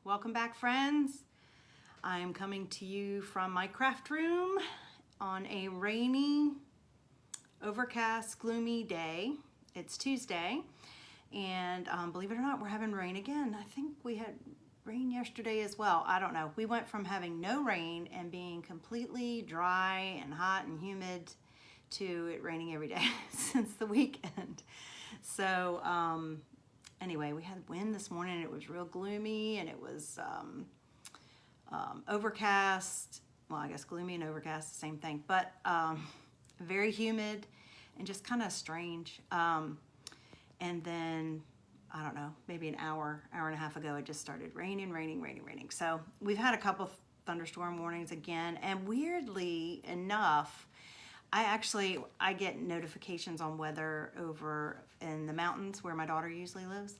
Welcome back, friends. I am coming to you from my craft room on a rainy, overcast, gloomy day. It's Tuesday, and believe it or not, we're having rain again. I think we had rain yesterday as well. I don't know. We went from having no rain and being completely dry and hot and humid to it raining every day since the weekend. So anyway, we had wind this morning and it was real gloomy, and it was overcast. Well, I guess gloomy and overcast, the same thing, but very humid and just kind of strange. And then, I don't know, maybe an hour and a half ago, it just started raining. So we've had a couple of thunderstorm warnings again, and weirdly enough, I get notifications on weather over in the mountains where my daughter usually lives,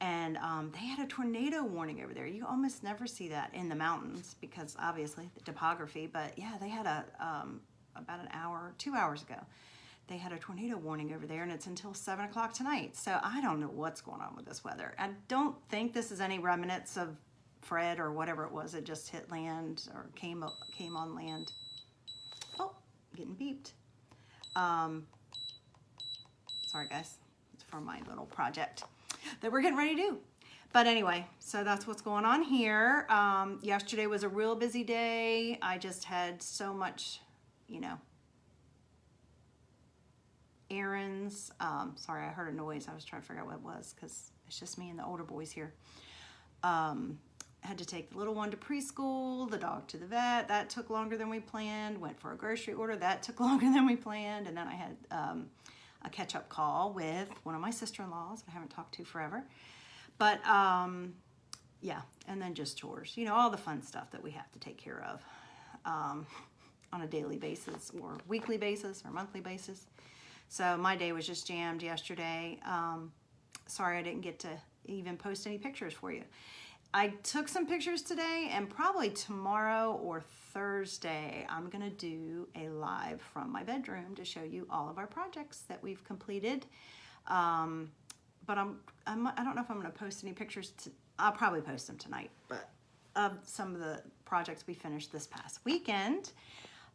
and they had a tornado warning over there. You almost never see that in the mountains because obviously the topography, but yeah, they had about an hour, 2 hours ago, they had a tornado warning over there, and it's until 7 o'clock tonight. So I don't know what's going on with this weather. I don't think this is any remnants of Fred or whatever it was that just hit land or came on land. Oh, getting beeped. Sorry guys, it's for my little project that we're getting ready to do. But anyway, so that's what's going on here. Yesterday was a real busy day. I just had so much, errands. Sorry, I heard a noise. I was trying to figure out what it was because it's just me and the older boys here. Had to take the little one to preschool, the dog to the vet. That took longer than we planned. Went for a grocery order. That took longer than we planned. And then I had a catch-up call with one of my sister-in-laws I haven't talked to forever. But yeah, and then just chores. All the fun stuff that we have to take care of on a daily basis or weekly basis or monthly basis. So my day was just jammed yesterday. Sorry I didn't get to even post any pictures for you. I took some pictures today, and probably tomorrow or Thursday, I'm gonna do a live from my bedroom to show you all of our projects that we've completed. But I don't know if I'm gonna post any pictures. I'll probably post them tonight, but of some of the projects we finished this past weekend.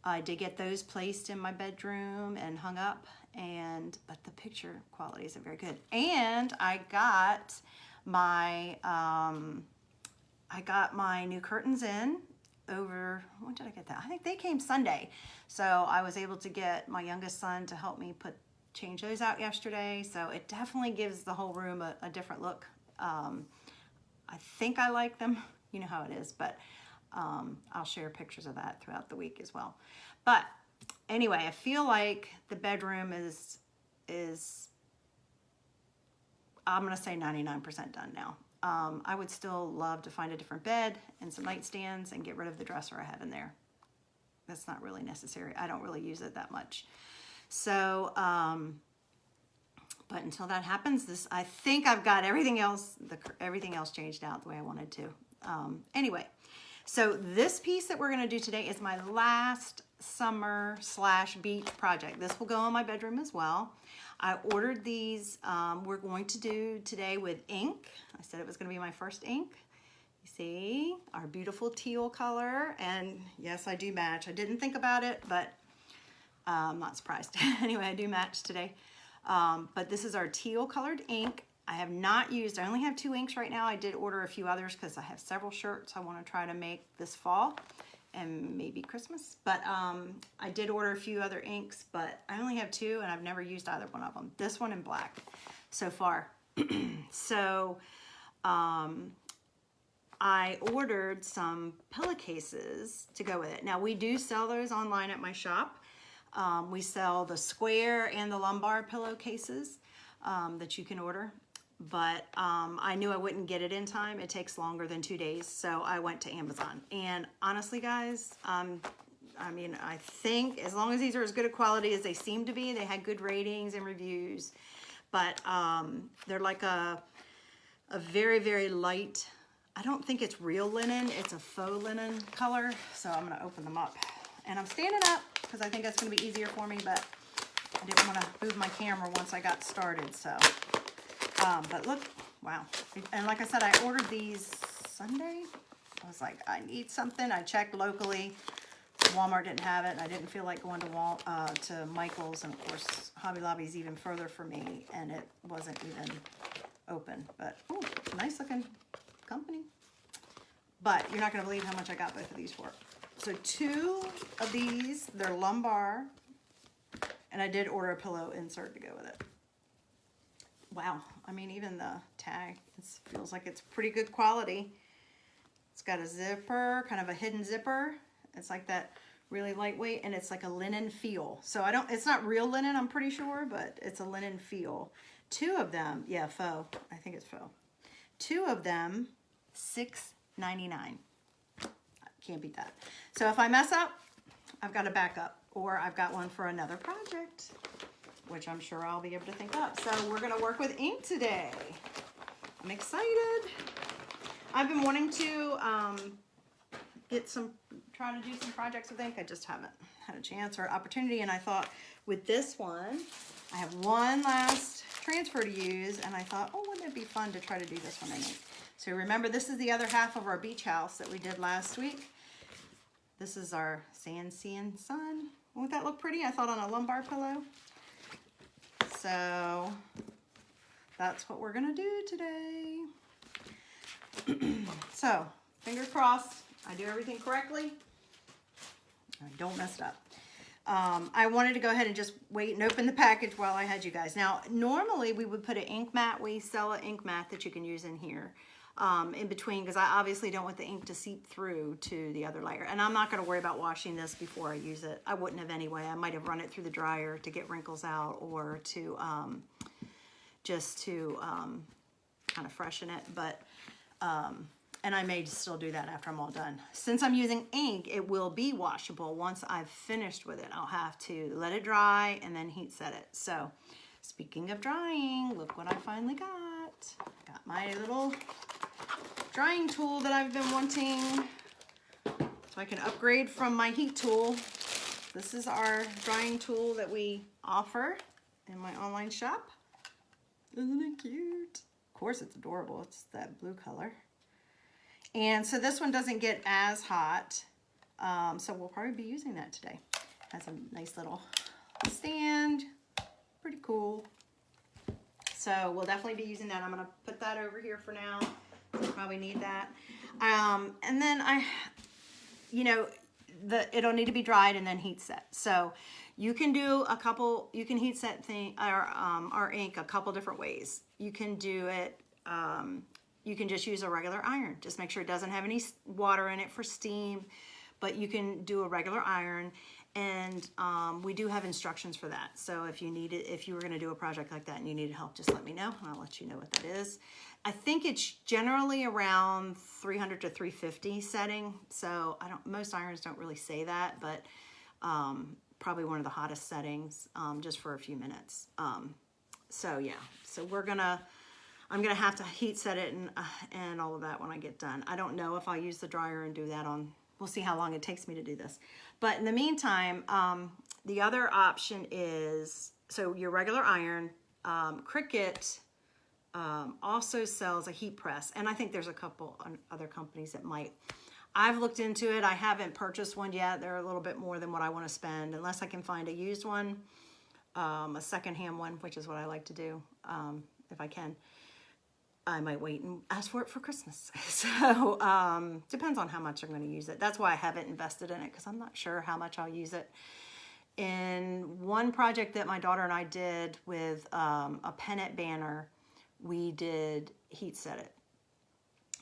I did get those placed in my bedroom and hung up, but the picture quality isn't very good. And I got my new curtains in over, when did I get that? I think they came Sunday. So I was able to get my youngest son to help me change those out yesterday. So it definitely gives the whole room a different look. I think I like them. You know how it is, but I'll share pictures of that throughout the week as well. But anyway, I feel like the bedroom is I'm gonna say 99% done now. I would still love to find a different bed and some nightstands and get rid of the dresser I have in there. That's not really necessary. I don't really use it that much. So, but until that happens, I think I've got everything else changed out the way I wanted to. Anyway, so this piece that we're gonna do today is my last summer/beach project. This will go in my bedroom as well. I ordered these. We're going to do today with ink. I said it was going to be my first ink. You see our beautiful teal color, and yes, I do match. I didn't think about it, but I'm not surprised. Anyway, I do match today. But this is our teal colored ink. I only have 2 inks right now. I did order a few others because I have several shirts I want to try to make this fall and maybe Christmas. But I did order a few other inks, but I only have 2 and I've never used either one of them. This one in black so far. So I ordered some pillowcases to go with it. Now we do sell those online at my shop. We sell the square and the lumbar pillowcases that you can order. But I knew I wouldn't get it in time. It takes longer than 2 days, so I went to Amazon. And honestly, guys, I think as long as these are as good a quality as they seem to be, they had good ratings and reviews, but they're like a very, very light, I don't think it's real linen, it's a faux linen color, so I'm gonna open them up. And I'm standing up because I think that's gonna be easier for me, but I didn't wanna move my camera once I got started, so. But look, wow. And like I said, I ordered these Sunday. I was like, I need something. I checked locally. Walmart didn't have it. I didn't feel like going to Michael's, and of course Hobby Lobby's even further for me, and it wasn't even open. But oh, nice looking company. But you're not going to believe how much I got both of these for. So 2 of these, they're lumbar, and I did order a pillow insert to go with it. Wow, I mean, even the tag, it feels like it's pretty good quality. It's got a zipper, kind of a hidden zipper. It's like that really lightweight, and it's like a linen feel. So it's not real linen, I'm pretty sure, but it's a linen feel. 2 of them, yeah, faux. I think it's faux. 2 of them, $6.99. Can't beat that. So if I mess up, I've got a backup, or I've got one for another project, which I'm sure I'll be able to think up. So we're gonna work with ink today. I'm excited. I've been wanting to try to do some projects with ink. I just haven't had a chance or opportunity, and I thought with this one, I have one last transfer to use, and I thought, oh, wouldn't it be fun to try to do this one in ink? So remember, this is the other half of our beach house that we did last week. This is our sand, sea, and sun. Won't that look pretty? I thought on a lumbar pillow. So that's what we're gonna do today. So fingers crossed, I do everything correctly. I don't mess it up. I wanted to go ahead and just wait and open the package while I had you guys. Now, normally we would put an ink mat. We sell an ink mat that you can use in here in between, because I obviously don't want the ink to seep through to the other layer. And I'm not going to worry about washing this before I use it. I wouldn't have anyway. I might have run it through the dryer to get wrinkles out, or to just to kind of freshen it. But and I may still do that after I'm all done. Since I'm using ink, it will be washable. Once I've finished with it, I'll have to let it dry and then heat set it. So speaking of drying, look what I finally got. Got my little drying tool that I've been wanting, so I can upgrade from my heat tool. This is our drying tool that we offer in my online shop. Isn't it cute? Of course it's adorable. It's that blue color. And so this one doesn't get as hot, so we'll probably be using that today. Has a nice little stand, pretty cool. So we'll definitely be using that. I'm gonna put that over here for now. We'll probably need that. And then it'll need to be dried and then heat set. So you can do you can heat set our ink a couple different ways. You can do it, you can just use a regular iron. Just make sure it doesn't have any water in it for steam, but you can do a regular iron, and we do have instructions for that. So if you were gonna do a project like that and you needed help, just let me know and I'll let you know what that is. I think it's generally around 300 to 350 setting. So most irons don't really say that, but probably one of the hottest settings, just for a few minutes. So yeah, so I'm gonna have to heat set it and all of that when I get done. I don't know if I'll use the dryer and do that we'll see how long it takes me to do this. But in the meantime, the other option is, so your regular iron, Cricut also sells a heat press, and I think there's a couple other companies that might. I've looked into it. I haven't purchased one yet. They're a little bit more than what I want to spend, unless I can find a used one, a secondhand one, which is what I like to do, if I can. I might wait and ask for it for Christmas. So depends on how much I'm going to use it. That's why I haven't invested in it, because I'm not sure how much I'll use it. In one project that my daughter and I did with a pennant banner, we did heat set it.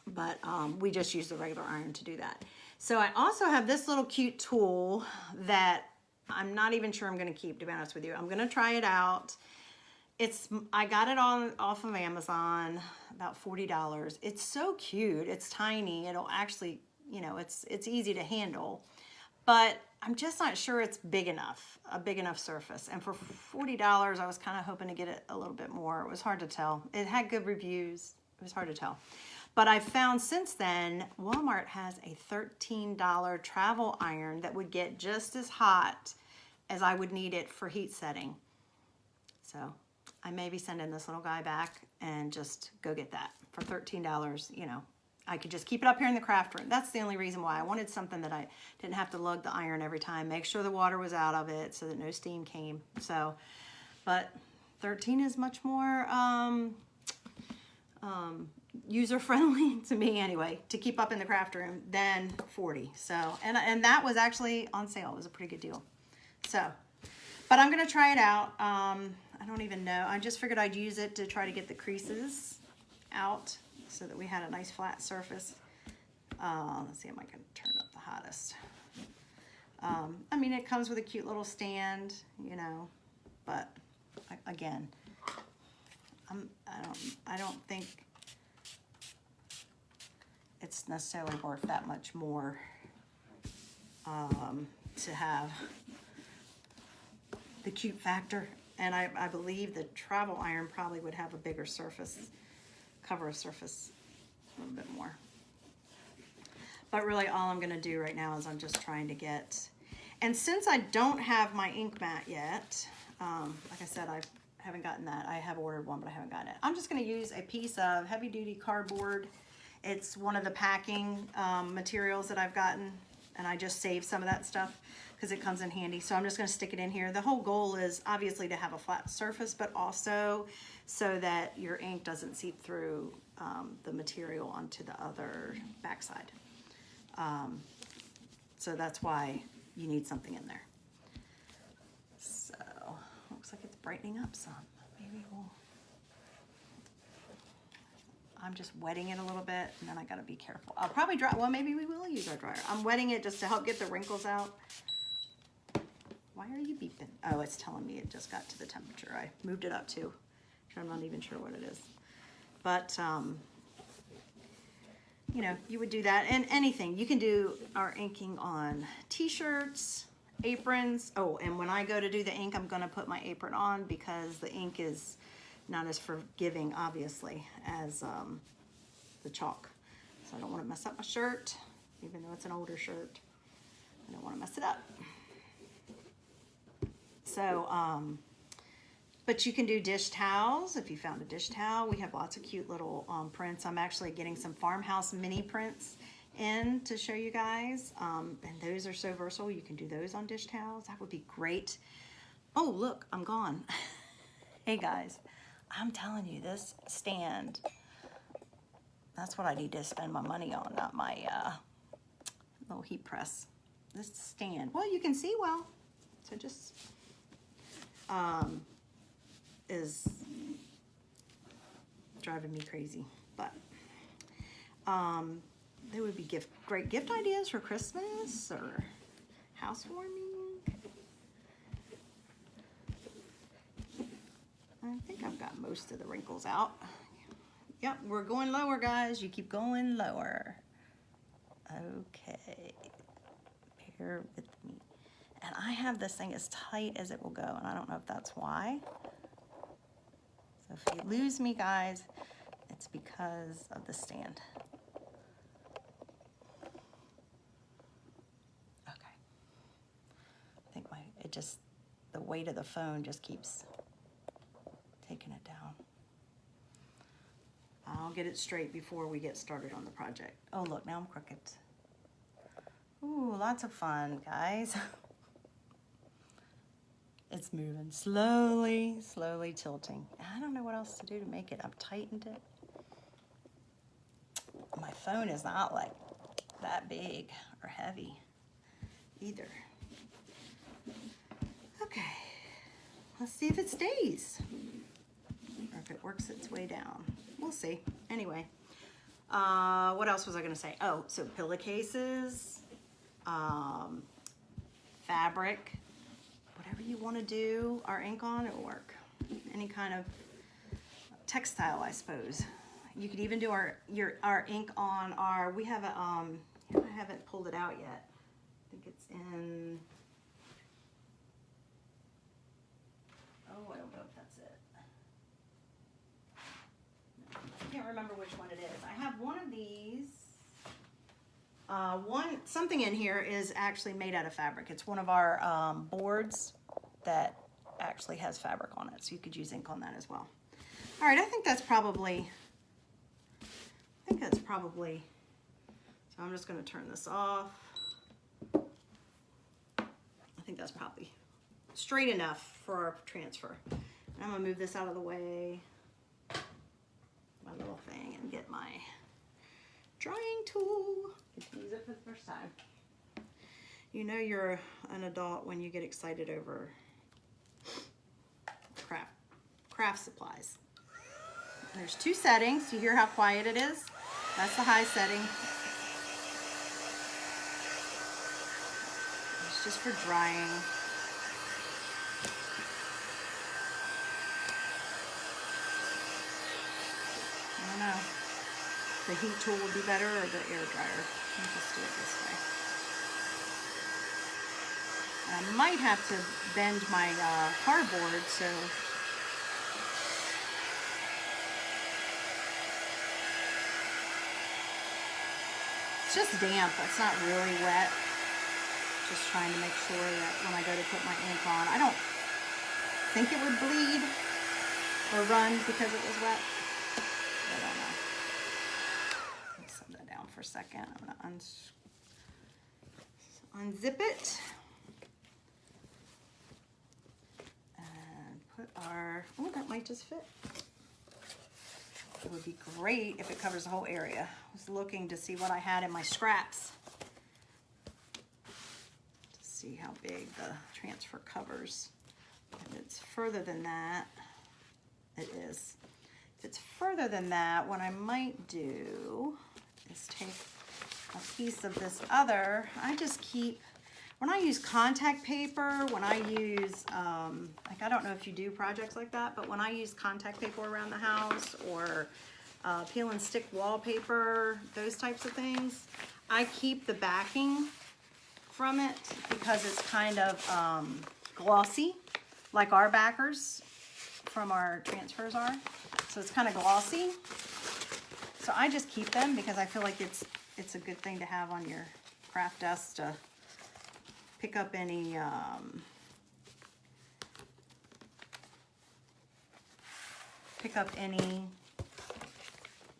But we just used the regular iron to do that. So I also have this little cute tool that I'm not even sure I'm going to keep, to be honest with you. I'm going to try it out. I got it off of Amazon, about $40. It's so cute. It's tiny. It'll actually, it's easy to handle, but I'm just not sure it's big enough, a big enough surface. And for $40, I was kind of hoping to get it a little bit more. It was hard to tell. It had good reviews. It was hard to tell. But I've found since then, Walmart has a $13 travel iron that would get just as hot as I would need it for heat setting. So I may be sending this little guy back and just go get that for $13, I could just keep it up here in the craft room. That's the only reason why. I wanted something that I didn't have to lug the iron every time, make sure the water was out of it so that no steam came. So, but 13 is much more user-friendly to me anyway, to keep up in the craft room than 40. So, and that was actually on sale. It was a pretty good deal. So, but I'm going to try it out. I don't even know. I just figured I'd use it to try to get the creases out so that we had a nice flat surface. Let's see, am I going to turn it up the hottest? I mean, it comes with a cute little stand, you know, but again, I don't think it's necessarily worth that much more to have the cute factor. And I believe the travel iron probably would have a bigger surface, cover a surface a little bit more. But really all I'm gonna do right now is I'm just trying to get, and since I don't have my ink mat yet, like I said, I haven't gotten that. I have ordered one, but I haven't gotten it. I'm just gonna use a piece of heavy duty cardboard. It's one of the packing materials that I've gotten, and I just saved some of that stuff because it comes in handy. So I'm just gonna stick it in here. The whole goal is obviously to have a flat surface, but also so that your ink doesn't seep through the material onto the other backside. So that's why you need something in there. So looks like it's brightening up some. Maybe I'm just wetting it a little bit, and then I gotta be careful. I'll probably dry, well, maybe we will use our dryer. I'm wetting it just to help get the wrinkles out. Why are you beeping? Oh, it's telling me it just got to the temperature. I moved it up too. I'm not even sure what it is. But, you know, you would do that. And anything. You can do our inking on t-shirts, aprons. Oh, and when I go to do the ink, I'm going to put my apron on because the ink is not as forgiving, obviously, as the chalk. So I don't want to mess up my shirt, even though it's an older shirt. I don't want to mess it up. So, but you can do dish towels if you found a dish towel. We have lots of cute little prints. I'm actually getting some farmhouse mini prints in to show you guys. And those are so versatile. You can do those on dish towels. That would be great. Oh, look, I'm gone. Hey guys, I'm telling you, this stand, that's what I need to spend my money on, not my little heat press. This stand, well, you can see well. So just is driving me crazy, but there would be great gift ideas for Christmas or housewarming. I think I've got most of the wrinkles out. Yep, we're going lower, guys. You keep going lower. Okay, bear with me. And I have this thing as tight as it will go, and I don't know if that's why. So if you lose me, guys, it's because of the stand. Okay. I think the weight of the phone just keeps taking it down. I'll get it straight before we get started on the project. Oh, look, now I'm crooked. Ooh, lots of fun, guys. It's moving slowly, slowly tilting. I don't know what else to do to make it. I've tightened it. My phone is not like that big or heavy either. Okay, let's see if it stays or if it works its way down. We'll see. Anyway, what else was I gonna say? Oh, so pillowcases, fabric, whatever you want to do our ink on, it will work. Any kind of textile, I suppose. You could even do our ink on our, we have a, I haven't pulled it out yet. I think it's in, oh, I don't know if that's it. I can't remember which one it is. I have one of these. Something in here is actually made out of fabric. It's one of our boards that actually has fabric on it, so you could use ink on that as well. All right, I think that's probably So I'm just going to turn this off. I think that's probably straight enough for our transfer. And I'm going to move this out of the way, my little thing, and get my drying tool. Get to use it for the first time. You know you're an adult when you get excited over craft supplies. There's 2 settings. You hear how quiet it is? That's the high setting. It's just for drying. I don't know. The heat tool would be better or the air dryer. Let me just do it this way. I might have to bend my cardboard so it's just damp. It's not really wet. Just trying to make sure that when I go to put my ink on, I don't think it would bleed or run because it was wet. I don't know. Let's set that down for a second. I'm going to unzip it and put our, oh, that might just fit. It would be great if it covers the whole area. I was looking to see what I had in my scraps to see how big the transfer covers. If it's further than that, it is. If it's further than that, what I might do is take a piece of this other. I just keep, when I use contact paper, when I use, like I don't know if you do projects like that, but when I use contact paper around the house or peel and stick wallpaper, those types of things, I keep the backing from it because it's kind of glossy, like our backers from our transfers are. So it's kind of glossy. So I just keep them because I feel like it's a good thing to have on your craft desk to pick up any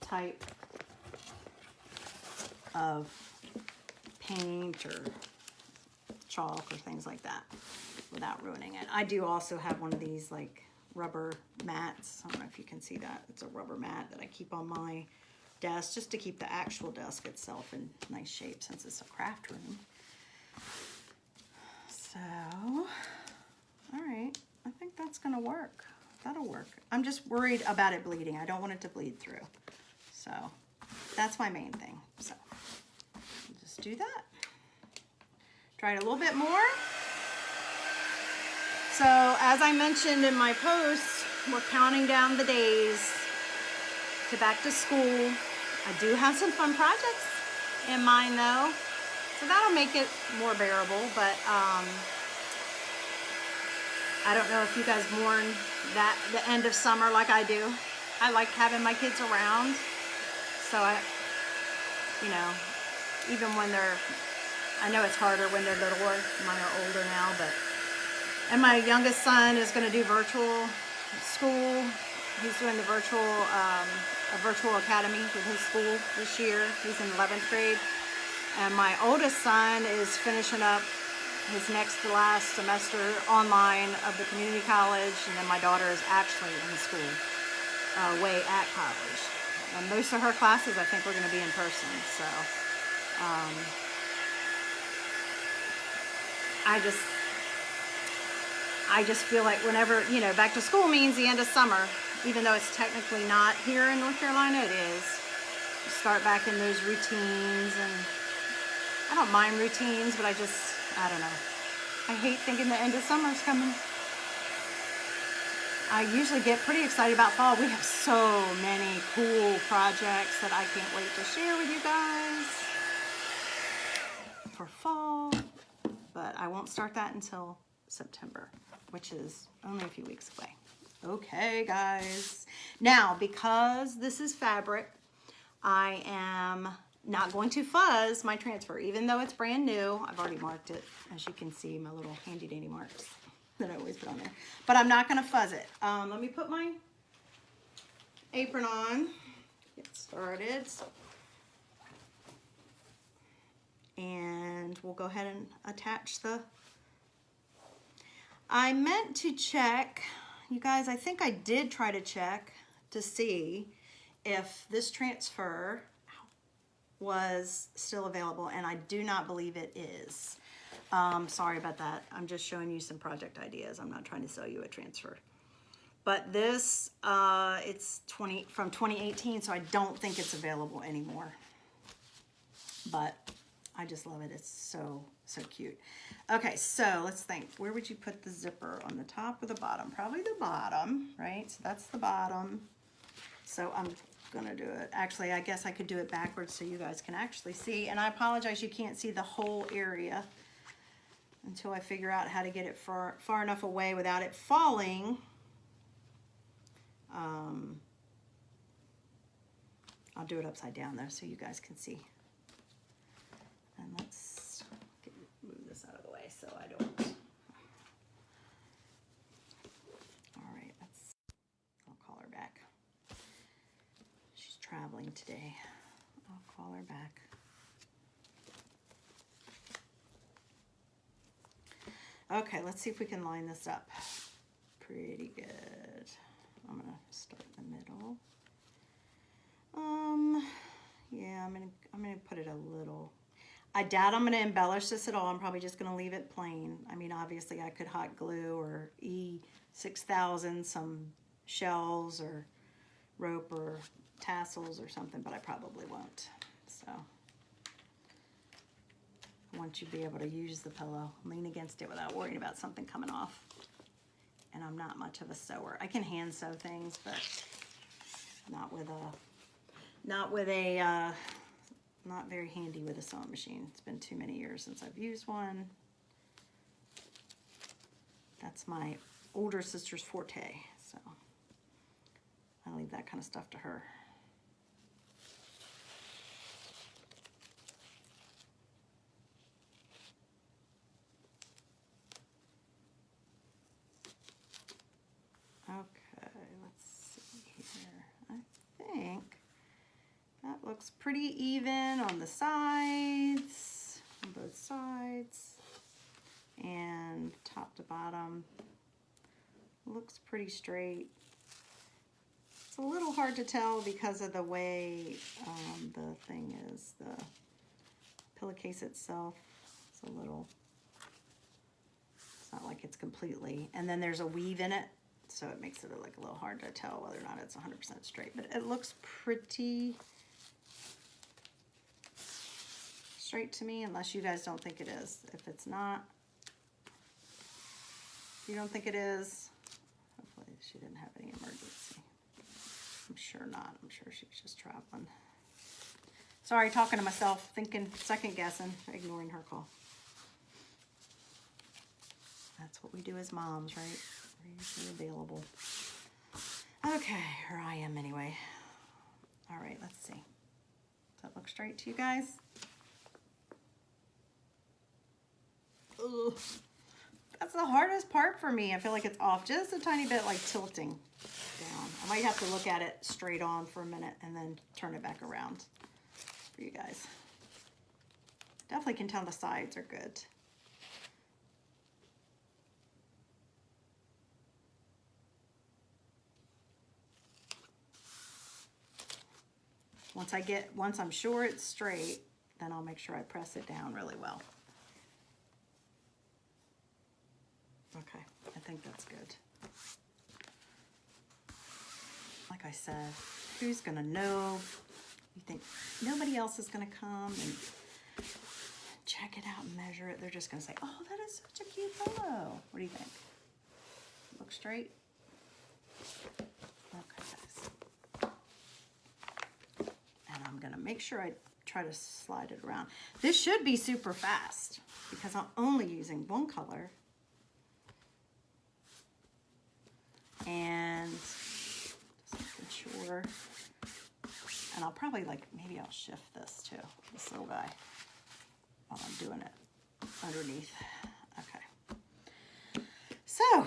type of paint or chalk or things like that without ruining it. I do also have one of these like rubber mats. I don't know if you can see that. It's a rubber mat that I keep on my desk just to keep the actual desk itself in nice shape since it's a craft room. So, all right, I think that's gonna work. That'll work. I'm just worried about it bleeding. I don't want it to bleed through. So that's my main thing. So just do that. Try it a little bit more. So as I mentioned in my post, we're counting down the days to back to school. I do have some fun projects in mind though, so that'll make it more bearable, but I don't know if you guys mourn the end of summer like I do. I like having my kids around, so you know, even when I know it's harder when they're littler. Mine are older now, and my youngest son is going to do virtual school. He's doing the a virtual academy with his school this year. He's in 11th grade. And my oldest son is finishing up his next to last semester online of the community college. And then my daughter is actually in school way at college. And most of her classes, I think, we're going to be in person. So I just feel like whenever, you know, back to school means the end of summer, even though it's technically not here in North Carolina, it is. You start back in those routines, and I don't mind routines, but I don't know. I hate thinking the end of summer is coming. I usually get pretty excited about fall. We have so many cool projects that I can't wait to share with you guys for fall, but I won't start that until September, which is only a few weeks away. Okay, guys. Now, because this is fabric, I am not going to fuzz my transfer, even though it's brand new. I've already marked it, as you can see, my little handy dandy marks that I always put on there. But I'm not going to fuzz it. Let me put my apron on. Get started. And we'll go ahead and attach the, I meant to check, you guys, I think I did try to check to see if this transfer was still available, and I do not believe it is. Sorry about that. I'm just showing you some project ideas. I'm not trying to sell you a transfer. But this, it's from 2018, so I don't think it's available anymore. But I just love it. It's so, so cute. Okay, so let's think. Where would you put the zipper? On the top or the bottom? Probably the bottom, right? So that's the bottom. So I'm gonna do it. Actually, I guess I could do it backwards so you guys can actually see. And I apologize, you can't see the whole area until I figure out how to get it far enough away without it falling. I'll do it upside down though so you guys can see. And let's move this out of the way so I don't. All right, I'll call her back. She's traveling today. I'll call her back. Okay, let's see if we can line this up pretty good. I'm gonna start in the middle. Yeah, I'm gonna put it a little. I doubt I'm gonna embellish this at all. I'm probably just gonna leave it plain. I mean, obviously I could hot glue or E6000 some shells or rope or tassels or something, but I probably won't. So I want you to be able to use the pillow, lean against it without worrying about something coming off. And I'm not much of a sewer. I can hand sew things, but not very handy with a sewing machine. It's been too many years since I've used one. That's my older sister's forte, so I leave that kind of stuff to her. Okay, let's see here. I think that looks pretty even on the sides, on both sides, and top to bottom. Looks pretty straight. It's a little hard to tell because of the way the thing is, the pillowcase itself. It's a little, it's not like it's completely, and then there's a weave in it, so it makes it like a little hard to tell whether or not it's 100% straight, but it looks pretty straight to me, unless you guys don't think it is. If it's not, if you don't think it is, hopefully she didn't have any emergency. I'm sure not. I'm sure she was just traveling. Sorry, talking to myself, thinking, second guessing, ignoring her call. That's what we do as moms, right? We're usually available. Okay, here I am anyway. All right, let's see. Does that look straight to you guys? Ugh. That's the hardest part for me. I feel like it's off just a tiny bit, like tilting down. I might have to look at it straight on for a minute and then turn it back around for you guys. Definitely can tell the sides are good. Once I'm sure it's straight, then I'll make sure I press it down really well. Okay, I think that's good. Like I said, who's gonna know? You think nobody else is gonna come and check it out and measure it? They're just gonna say, oh, that is such a cute pillow. What do you think? Look straight? Okay, guys. And I'm gonna make sure I try to slide it around. This should be super fast because I'm only using one color. And just making sure. And I'll probably maybe I'll shift this too, this little guy, while I'm doing it underneath. Okay. So,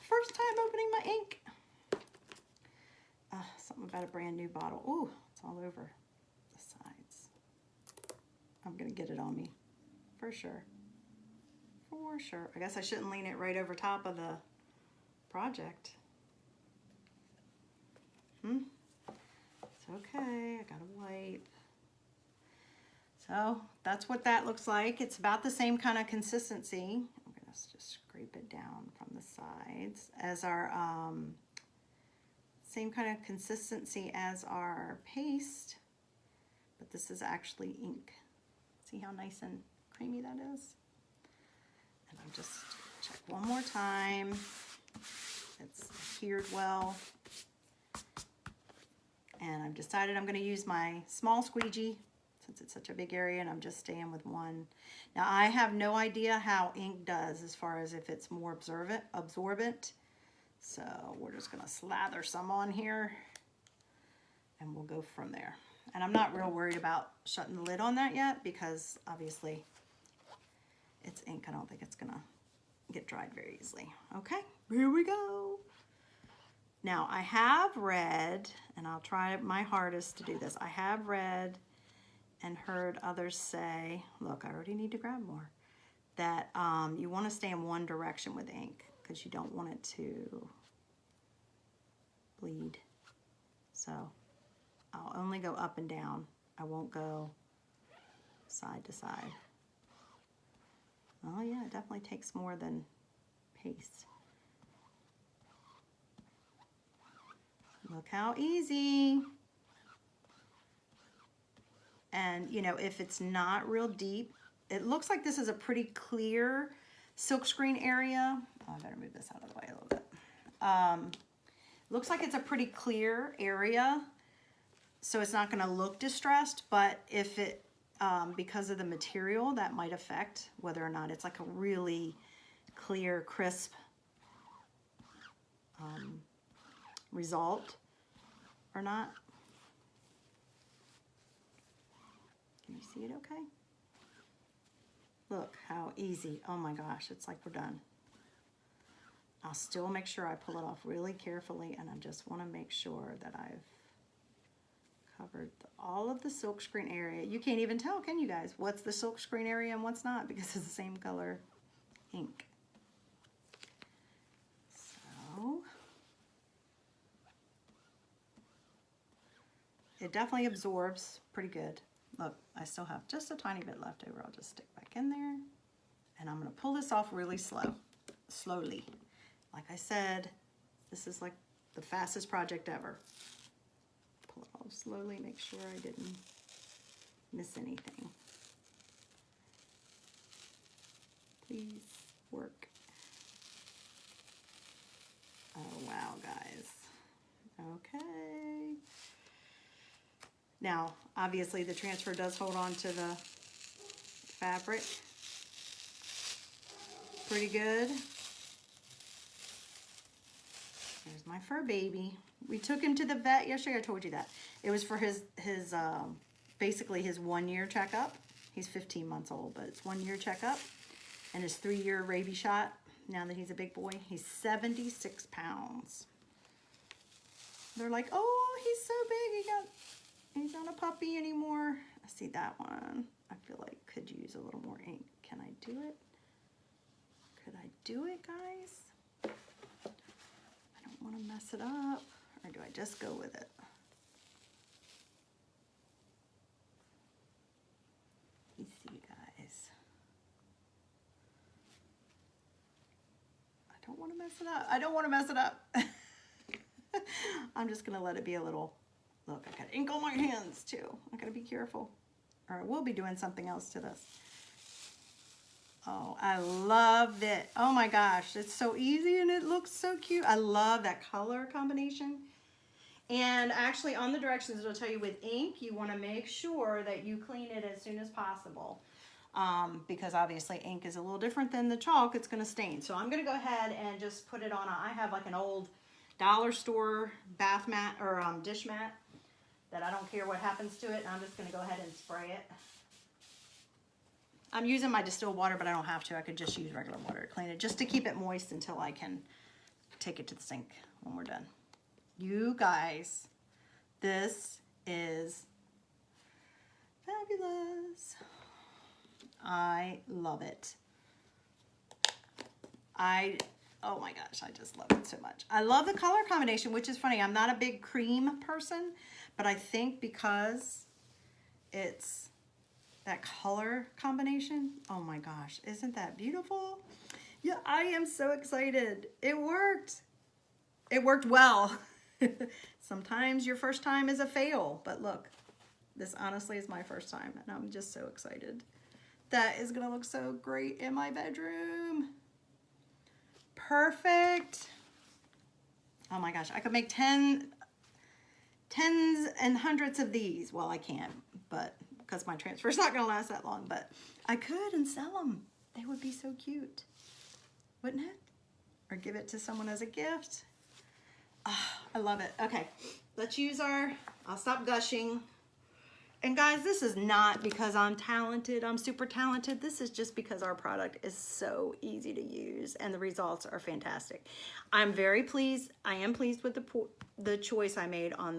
first time opening my ink. Something about a brand new bottle. Ooh, it's all over the sides. I'm gonna get it on me. for sure. For sure. I guess I shouldn't lean it right over top of the project. It's okay. I got a wipe. So that's what that looks like. It's about the same kind of consistency. I'm going to just scrape it down from the sides as our, same kind of consistency as our paste, but this is actually ink. See how nice and creamy that is? And I'll just check one more time. It's adhered well. And I've decided I'm going to use my small squeegee since it's such a big area, and I'm just staying with one. Now I have no idea how ink does as far as if it's more absorbent. So we're just going to slather some on here and we'll go from there. And I'm not real worried about shutting the lid on that yet because obviously it's ink. I don't think it's going to get dried very easily. Okay, here we go. Now I have read, and I'll try my hardest to do this. I have read and heard others say, look, I already need to grab more, that you want to stay in one direction with ink because you don't want it to bleed. So I'll only go up and down. I won't go side to side. Oh yeah, it definitely takes more than paste. Look how easy. And you know, if it's not real deep, it looks like this is a pretty clear silkscreen area. Oh, I better move this out of the way a little bit. Looks like it's a pretty clear area, so it's not going to look distressed, but if it, because of the material, that might affect whether or not it's like a really clear, crisp result or not. Can you see it okay? Look how easy. Oh my gosh, it's like we're done. I'll still make sure I pull it off really carefully, and I just want to make sure that I've covered all of the silkscreen area. You can't even tell, can you guys, what's the silkscreen area and what's not because it's the same color ink. So it definitely absorbs pretty good. Look, I still have just a tiny bit left over. I'll just stick back in there, and I'm going to pull this off really slowly. Like I said, this is like the fastest project ever. Pull it off slowly, make sure I didn't miss anything. Please work. Oh wow, guys. Okay. Now, obviously the transfer does hold on to the fabric pretty good. There's my fur baby. We took him to the vet yesterday. I told you that. It was for his basically his 1-year checkup. He's 15 months old, but it's 1-year checkup. And his 3-year rabies shot. Now that he's a big boy, he's 76 pounds. They're like, oh, he's so big. He's not a puppy anymore. I see that one. I feel like could use a little more ink. Can I do it? Could I do it, guys? I don't want to mess it up. Or do I just go with it? You see, guys. I don't want to mess it up. I don't want to mess it up. I'm just going to let it be a little... Look, I got ink on my hands too. I gotta be careful, or I will be doing something else to this. Oh, I love it. Oh my gosh, it's so easy and it looks so cute. I love that color combination. And actually on the directions it'll tell you with ink, you wanna make sure that you clean it as soon as possible. Because obviously ink is a little different than the chalk, it's gonna stain. So I'm gonna go ahead and just put it on, I have like an old dollar store bath mat or dish mat that I don't care what happens to it. I'm just gonna go ahead and spray it. I'm using my distilled water, but I don't have to. I could just use regular water to clean it, just to keep it moist until I can take it to the sink when we're done. You guys, this is fabulous. I love it. Oh my gosh, I just love it so much. I love the color combination, which is funny. I'm not a big cream person, but I think because it's that color combination, oh my gosh, isn't that beautiful? Yeah, I am so excited. It worked. It worked well. Sometimes your first time is a fail, but look, this honestly is my first time, and I'm just so excited. That is gonna look so great in my bedroom. Perfect. Oh my gosh, I could make tens and hundreds of these. Well, I can't, but because my transfer is not gonna last that long, but I could and sell them. They would be so cute, wouldn't it? Or give it to someone as a gift. Oh, I love it. Okay, let's use I'll stop gushing. And guys, this is not because I'm talented, I'm super talented. This is just because our product is so easy to use and the results are fantastic. I'm very pleased. I am pleased with the choice I made on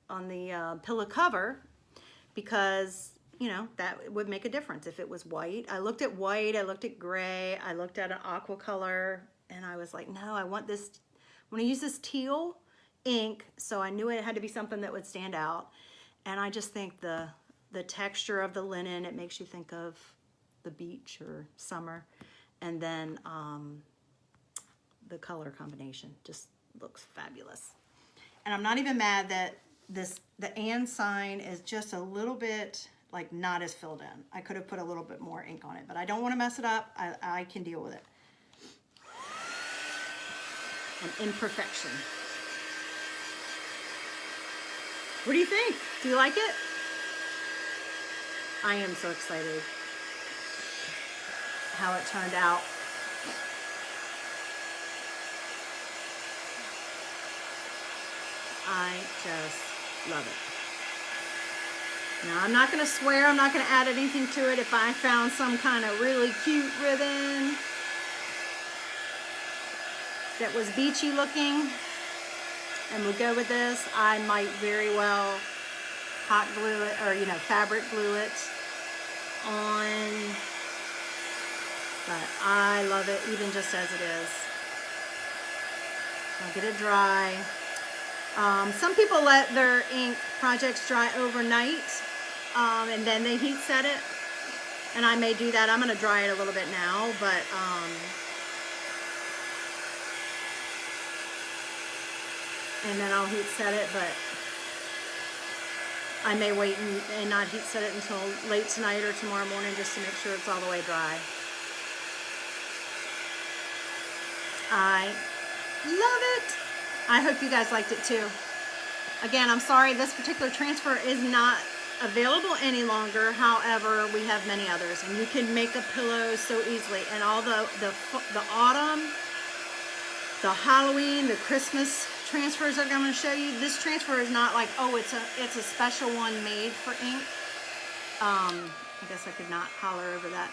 the pillow cover, because you know that would make a difference if it was white. I looked at white, I looked at gray, I looked at an aqua color, and I was like, no, I want to use this teal ink, so I knew it had to be something that would stand out. And I just think the texture of the linen, it makes you think of the beach or summer. And then the color combination just looks fabulous. And I'm not even mad that the and sign is just a little bit like not as filled in. I could have put a little bit more ink on it, but I don't want to mess it up. I can deal with it. An imperfection. What do you think? Do you like it? I am so excited how it turned out. I just love it. Now, I'm not going to swear, I'm not going to add anything to it. If I found some kind of really cute ribbon that was beachy looking and would go with this, I might very well hot glue it, or fabric glue it on. But I love it even just as it is. I'll get it dry. Some people let their ink projects dry overnight and then they heat set it, and I may do that. I'm going to dry it a little bit now, but and then I'll heat set it, but I may wait and not heat set it until late tonight or tomorrow morning just to make sure it's all the way dry. I love it. I hope you guys liked it too. Again, I'm sorry this particular transfer is not available any longer. However, we have many others, and you can make a pillow so easily. And all the autumn, the Halloween, the Christmas transfers I'm going to show you. This transfer is not like, oh, it's a special one made for ink. I guess I could not holler over that.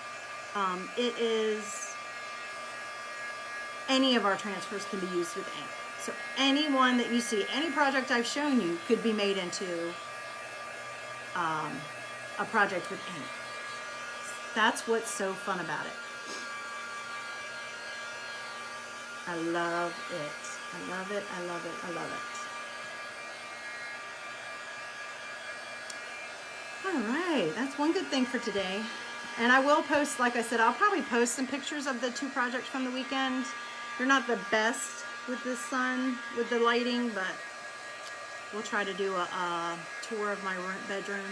It is, any of our transfers can be used with ink. So any one that you see, any project I've shown you could be made into a project with ink. That's what's so fun about it. I love it. I love it. I love it. I love it. All right, that's one good thing for today. And I will post, like I said, I'll probably post some pictures of the two projects from the weekend. They're not the best with the sun, with the lighting, but we'll try to do a tour of my bedroom.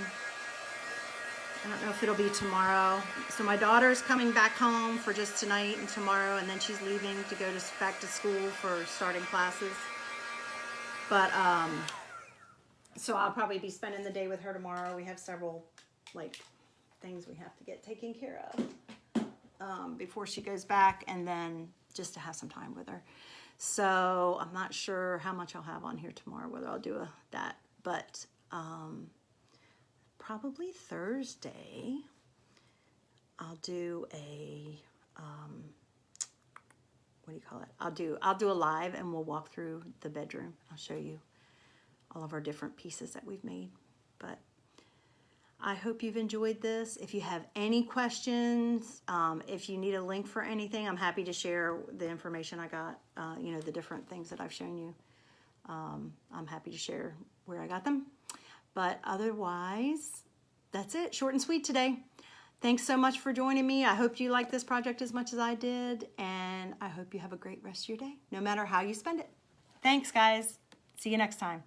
I don't know if it'll be tomorrow. So my daughter's coming back home for just tonight and tomorrow, and then she's leaving to go back to school for starting classes. But so I'll probably be spending the day with her tomorrow. We have several things we have to get taken care of before she goes back, and then just to have some time with her. So I'm not sure how much I'll have on here tomorrow, whether I'll do that, but probably Thursday I'll do a what do you call it? I'll do a live, and we'll walk through the bedroom. I'll show you all of our different pieces that we've made. But I hope you've enjoyed this. If you have any questions, if you need a link for anything, I'm happy to share the information I got, you know, the different things that I've shown you. I'm happy to share where I got them. But otherwise, that's it. Short and sweet today. Thanks so much for joining me. I hope you liked this project as much as I did, and I hope you have a great rest of your day, no matter how you spend it. Thanks, guys. See you next time.